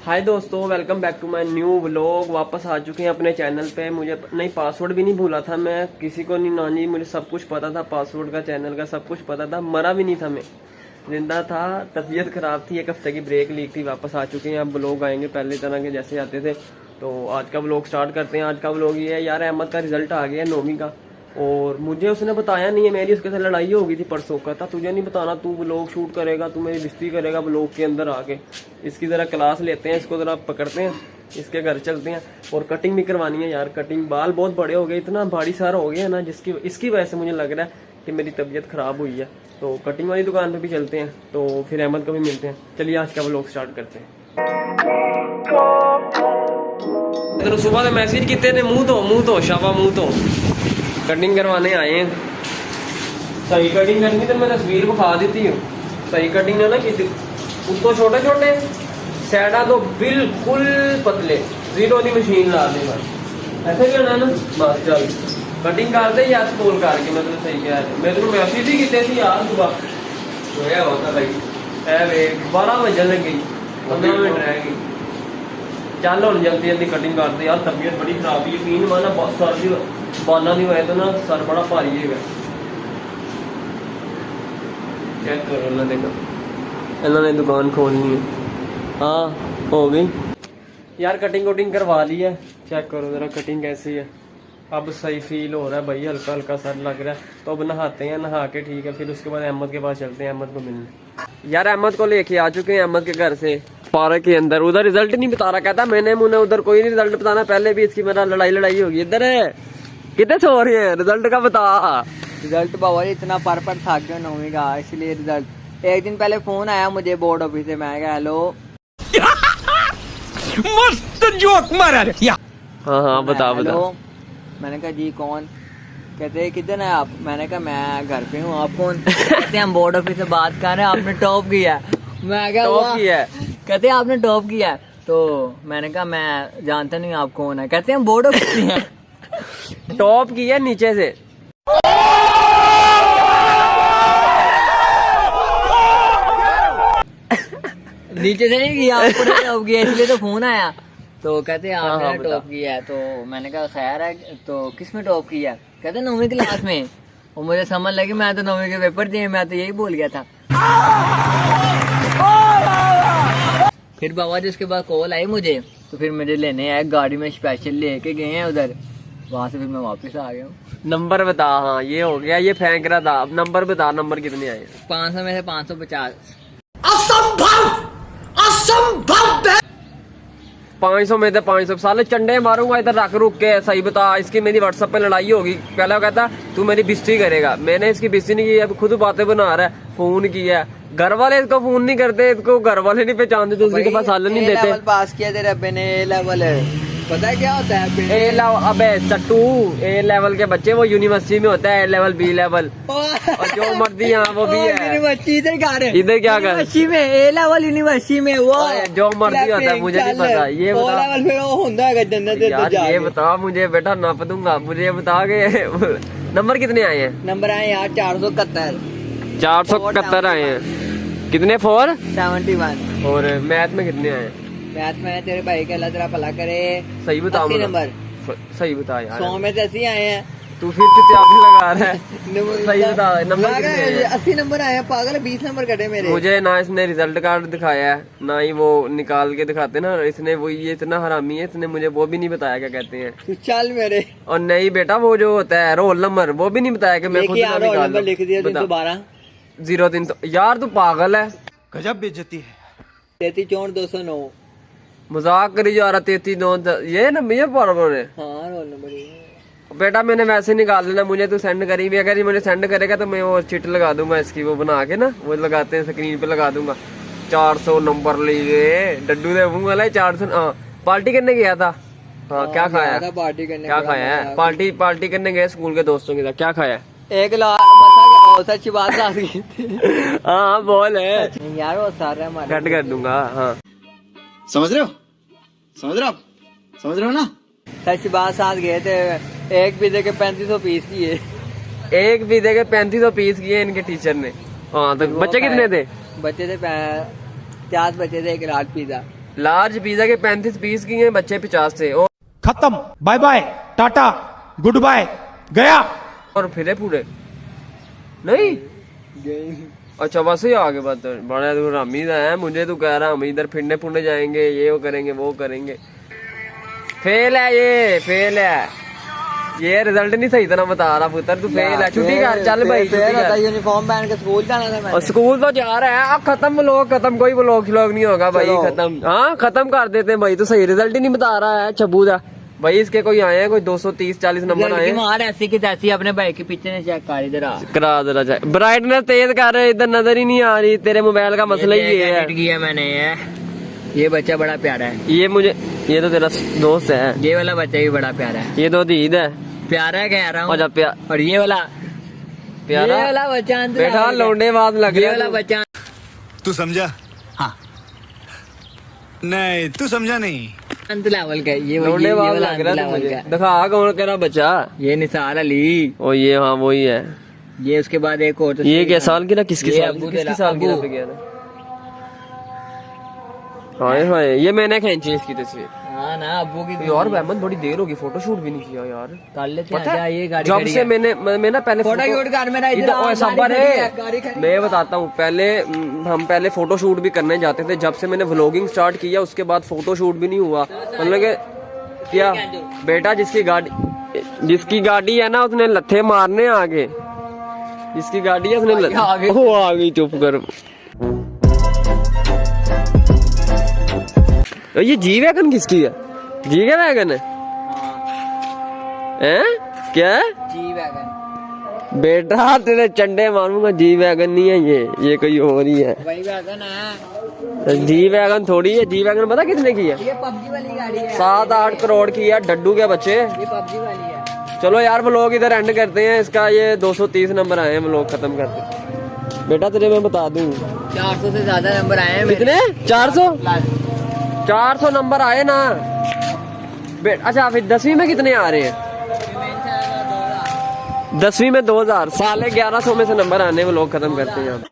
हाय दोस्तों, welcome back to my new vlog. वापस आ चुके हैं अपने चैनल पे। मुझे नहीं, पासवर्ड भी नहीं भूला था मैं, किसी को नहीं नानी, मुझे सब कुछ पता था, पासवर्ड का, चैनल का सब कुछ पता था। मरा भी नहीं था मैं, जिंदा था। तबीयत खराब थी, एक हफ्ते की ब्रेक ली थी। वापस आ चुके हैं, अब व्लॉग आएंगे पहले तरह के जैसे आते थे। तो आज का व्लॉग स्टार्ट करते हैं। आज का व्लॉग ये है यार, अहमद का रिजल्ट आ गया 9वीं का, और मुझे उसने बताया नहीं है। मेरी उसके साथ लड़ाई हो गई थी परसों। का था तुझे नहीं बताना, तू व्लॉग शूट करेगा, तू मेरी बेइज्जती करेगा व्लॉग के अंदर आके। इसकी ज़रा क्लास लेते हैं, इसको ज़रा पकड़ते हैं, इसके घर चलते हैं। और कटिंग भी करवानी है यार, कटिंग। बाल बहुत बड़े हो गए, इतना भारी सारा हो गया ना, इसकी वजह से मुझे लग रहा है कि मेरी तबीयत ख़राब हुई है। तो कटिंग वाली दुकान पर भी चलते हैं, तो फिर अहमद को भी मिलते हैं। चलिए आज का व्लॉग स्टार्ट करते हैं। तो सुबह से मैसेज कितने ने, मुंह धो शाबा, मुंह धो, कटिंग करवाने आए हैं। सही कटिंग करनी तो मैं तस्वीर को खा देती हूँ। सही कटिंग है ना कि उसको छोटे छोटे सैडा तो बिल्कुल पतले, जीरो की मशीन ला दे बस, ऐसे भी होना ना। बस चल कटिंग कर दे या स्कूल करके, मतलब सही कह रहे। मैं तो मैसेज ही कितने थी यार सुबह, होया होता भाई। 12 बजे लगी, 15 मिनट रह गई। चल हम जल्दी जल्दी कटिंग करते यार, तबीयत बड़ी खराब है। यकीन माना सर की बाना नहीं हुआ तो ना, सर बड़ा भारी है। चेक करो ना, देखो इन्होंने दुकान खोलनी है। हाँ हो गई यार, कटिंग वटिंग करवा ली है। चेक करो जरा कटिंग कैसी है। अब सही फील हो रहा है भाई, हल्का हल्का सर लग रहा है। तो अब नहाते हैं, नहा के ठीक है, फिर उसके बाद अहमद के पास चलते हैं, अहमद को मिलने। यार अहमद को लेके आ चुके हैं अहमद के घर से, पार्क के अंदर। उधर रिजल्ट नहीं बता रहा, कहता मैंने मुझे उधर कोई नहीं रिजल्ट बताना, पहले भी इसकी मेरा लड़ाई होगी। इधर है कितने सो रहे हैं, रिजल्ट का बता। रिजल्ट बाबा इतना पर थक गया 9वीं का, इसलिए रिजल्ट। एक दिन पहले फोन आया मुझे बोर्ड ऑफिस से, मैं कहा हेलो। मस्त जोक मारा रे। हाँ बता। मैंने कहा जी कौन? कहते किधर है आप? मैंने कहा मैं घर पे हूँ, आप कौन? कहते हम बोर्ड ऑफिस से बात कर रहे हैं, आपने टॉप किया। मैं क्या टॉप किया? कहते आपने टॉप किया। तो मैंने कहा मैं जानता नहीं आप कौन है। कहते हम बोर्ड ऑफिस से हैं। टॉप किया नीचे से। नीचे से नहीं किया, ऊपर से टॉप किया, इसलिए तो फोन आया। तो कहते आपने टॉप किया है। तो मैंने कहा खैर है, तो किस में टॉप किया? कहते 9वीं क्लास में। और मुझे समझ लगी मैं तो 9वीं के पेपर दिए, मैं तो यही बोल गया था। फिर बाबा जी उसके बाद कॉल आई मुझे, तो फिर मुझे लेने आए, गाड़ी में स्पेशल लेके गए हैं उधर। वहां से फिर मैं वापस आ गया हूँ। नंबर बता। हाँ ये हो गया, ये फेंक रहा था। अब नंबर बता, नंबर कितने आए? 500 में से 550। असंभव 500 में से 500। साले चंडे मारूंगा इधर, रख रुक के। सही बता, इसकी मेरी व्हाट्सएप पे लड़ाई होगी। पहले वो कहता तू मेरी बेइज्जती करेगा, मैंने इसकी बेइज्जती नहीं की, अब खुद बातें बना रहा है। फोन किया, घर वाले इसको फोन नहीं करते, इसको घर वाले नहीं पहचानते, तो इसके पास हल नहीं देते। पास किया तेरे अब्बे ने ए लेवल, पता है क्या होता है ए लेवल? अबे सट्टू, ए लेवल के बच्चे वो यूनिवर्सिटी में होता है, ए लेवल, बी लेवल, और जो मर्जी यहाँ वो भी है। यूनिवर्सिटी इधर क्या है? इधर क्या कर? यूनिवर्सिटी में ए लेवल, यूनिवर्सिटी में वो जो मर्जी होता है, मुझे नहीं पता। ये बता लेवल फिर वो होता है जन्नत यार, ये बता मुझे बेटा, नाप दूंगा। मुझे बता के नंबर कितने आए हैं? नंबर आए यार 471। 471 आए हैं। कितने? 471। और मैथ में कितने आए? मैथ में तेरे भाई का अल्लाह तेरा भला करे। सही बता 80 नंबर। सही बता यार, 100 में से 80 आए हैं। तू फिर चित्यापी लगा रहा है। सही बता, नंबर कितने आए? 80 नंबर आए हैं, पागल। 20 नंबर कटे मेरे। मुझे ना इसने रिजल्ट कार्ड दिखाया है, ना ही वो निकाल के दिखाते ना इसने। वो ये इतना हरामी है, इसने मुझे वो भी नहीं बताया क्या कहते हैं। तू चल मेरे। और नहीं बेटा, वो जो होता है रोल नंबर, वो भी नहीं बताया कि मैं खुद ना निकाल लूं। लिख दिया 312 03। तो यार तू पागल है, गजब बेइज्जती है। 33 64 209। मजाक करी जा रहा। 33 9 ये ना ये बराबर है। हाँ रोल नंबर ये। बेटा मैंने वैसे निकाल लेना, मुझे तू सेंड करी भी। अगर ये मुझे सेंड करेगा तो मैं वो चिट लगा दूंगा इसकी, वो बना के ना, वो लगाते हैं स्क्रीन पे, लगा दूंगा। 400 नंबर लिए डड्डू दे मुंह वाला 400। हाँ पार्टी करने गया था। हाँ क्या खाया? पार्टी करने क्या खाया है? पार्टी करने गए स्कूल के दोस्तों के साथ। क्या खाया? एक मथा सच्ची बात आ गई। हाँ बोल है यार, वो सारा हमारा कट कर दूंगा। हाँ समझ रहे हो ना? सच बात साथ गए थे, एक पिज्जे के 3500 पीस किए। एक पिज्जे के 3500 पीस किए इनके टीचर ने। हाँ तो बच्चे कितने थे? बच्चे थे 50 बच्चे थे, एक लार्ज पिज्जा। लार्ज पिज्जा के 35 पीस की हैं, बच्चे 50 थे। खत्म, bye bye, tata, goodbye, गया। और फिरे पूरे नहीं। अच्छा बस ही आगे बात। बड़ा तू हमीद है, मुझे तू कह रहा हम इधर फिरने फुरने जाएंगे, ये वो करेंगे वो करेंगे। फेल है, ये फेल है, ये रिजल्ट नहीं सही तरह बता रहा पुत्र, तू फेल है। छुट्टी कर, चल भाई छुट्टी कर। यूनिफॉर्म पहन के स्कूल जाना था और मैंने। स्कूल तो जा रहा है। अब खत्म व्लॉग, खत्म, कोई व्लॉग नहीं होगा भाई, खत्म। हाँ खत्म कर देते हैं भाई, तो सही रिजल्ट ही नहीं बता रहा है चबूदा भाई। इसके कोई आए हैं, कोई 230-40 नंबर आए हैं। मार ऐसी की तैसी अपने भाई के पीछे ने चेक कर, इधर आ। करा जरा चेक, ब्राइटनेस तेज कर, इधर नजर ही नहीं आ रही। तेरे मोबाइल का मसला ही ये है। एडिट किया मैंने ये बच्चा बड़ा प्यारा है। ये तो तेरा दोस्त है। ये वाला बच्चा भी बड़ा प्यारा है। ये तो दीद है, प्यारा कह रहा हूँ। अच्छा और ये वाला प्यारा, ये वाला बच्चा बेटा लौंडे बात लग ये रहा वाला है। बच्चा तू समझा? हाँ। नहीं, तू समझा नहीं। अंत लेवल का है। ये लौंडे बात वाला लग रहा है लेवल मुझे। का है। दिखा कौन तेरा बच्चा। ये निसार अली। ओ ये, हाँ वही है। ये उसके बाद एक और ये क्या साल की ना, किसकी ये साल अब्बू किसकी तेरा, साल की अब्बू। पे गया था। हाय हाय, ये मैंने खींची इसकी तस्वीर। हाँ ना अब्बू की यार अहमद बड़ी देर होगी, फोटो शूट भी नहीं किया यार। कर लेते पता हैं। है ये गाड़ी जब खड़ी से है। मैं ना पहले फोटो शूट कर मेरा इधर आ, ओए सबर गाड़ी खड़ी है, है, गाड़ी खड़ी मैं बताता हूँ। पहले हम पहले फोटो शूट भी करने जाते थे। जब से मैंने व्लॉगिंग स्टार्ट किया उसके बाद फोटो शूट भी नहीं हुआ। मतलब कि क्या बेटा, जिसकी गाड़ी है ना उसने लत्थे मारने आगे, जिसकी गाड़ी है उसने आगे। वो आ गई, चुप कर। ये जी वैगन किसकी है? जी क्या वैगन है? हैं? क्या है? जी वैगन बेटा तेरे चंडे मारूंगा, जी वैगन नहीं है ये कोई और ही है। वही वैगन है। जी वैगन थोड़ी है। जी वैगन पता कितने की है? ये पबजी वाली गाड़ी है। 7-8 करोड़ की है। डड्डू के बच्चे। ये पबजी वाली है। चलो यार व्लॉग इधर एंड करते हैं इसका। ये 230 नंबर आए हैं, व्लॉग खत्म करते हैं। बेटा तेरे मैं बता दूं 400 से ज्यादा नंबर आए हैं। कितने? 400 प्लस 400 नंबर आए ना। अच्छा फिर 10वीं में कितने आ रहे हैं? 10वीं में 2000, साले 1100 में से नंबर आने, व्लॉग खत्म करते हैं।